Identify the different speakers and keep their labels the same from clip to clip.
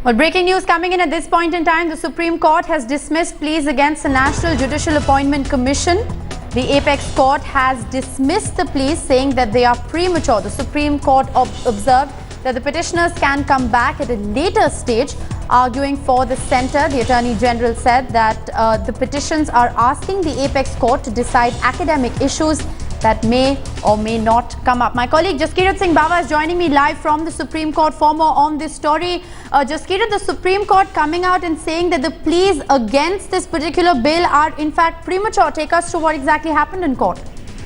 Speaker 1: Well, breaking news coming in at this point in time. The Supreme Court has dismissed pleas against the National Judicial Appointment Commission. The Apex Court has dismissed the pleas, saying that they are premature. The Supreme Court observed that the petitioners can come back at a later stage, arguing for the centre. The Attorney General said that the petitions are asking the Apex Court to decide academic issues that may or may not come up. My colleague Jaskirat Singh Bawa is joining me live from the Supreme Court for more on this story. Jaskirat, the Supreme Court coming out and saying that the pleas against this particular bill are in fact premature. Take us through what exactly happened in court.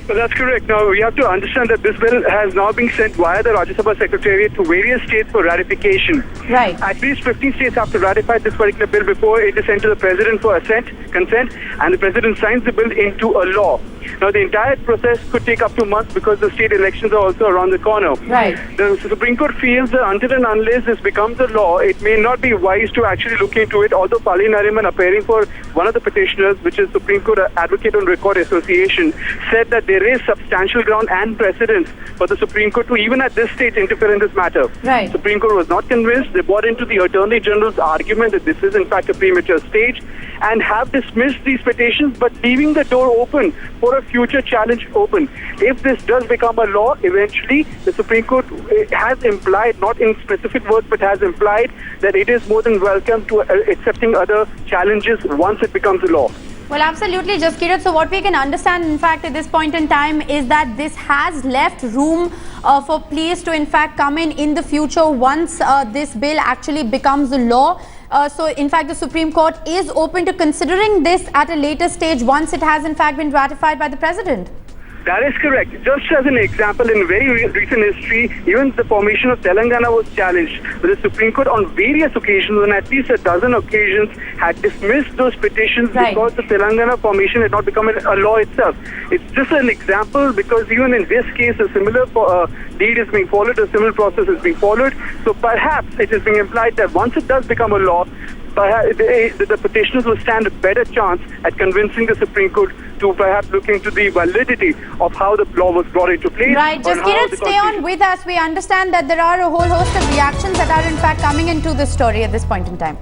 Speaker 2: Well, that's correct. Now, we have to understand that this bill has now been sent via the Rajya Sabha Secretariat to various states for ratification.
Speaker 1: Right.
Speaker 2: At least 15 states have to ratify this particular bill before it is sent to the President for consent, and the President signs the bill into a law. Now, the entire process could take up to months because the state elections are also around the corner.
Speaker 1: Right.
Speaker 2: The Supreme Court feels that until and unless this becomes a law, it may not be wise to actually look into it. Although Pali Nariman, appearing for one of the petitioners, which is Supreme Court Advocate on Record Association, said that there is substantial ground and precedence for the Supreme Court to even at this stage interfere in this matter.
Speaker 1: Right.
Speaker 2: Supreme Court was not convinced. They bought into the Attorney General's argument that this is in fact a premature stage and have dismissed these petitions, but leaving the door open for a future challenge open. If this does become a law, eventually the Supreme Court has implied, not in specific words, but has implied that it is more than welcome to accepting other challenges once it becomes a law.
Speaker 1: Well, absolutely, Jaskirat. So what we can understand, in fact, at this point in time is that this has left room for pleas to, in fact, come in the future once this bill actually becomes a law. So, in fact, the Supreme Court is open to considering this at a later stage once it has, in fact, been ratified by the President.
Speaker 2: That is correct. Just as an example, in very recent history, even the formation of Telangana was challenged. But the Supreme Court on various occasions, on at least a dozen occasions, had dismissed those petitions because the Telangana formation had not become a law itself. It's just an example because even in this case, a similar deed is being followed, a similar process is being followed. So perhaps it is being implied that once it does become a law, the petitioners will stand a better chance at convincing the Supreme Court to perhaps look into the validity of how the law was brought into place.
Speaker 1: Right. Jaskirat, stay on with us. We understand that there are a whole host of reactions that are in fact coming into this story at this point in time.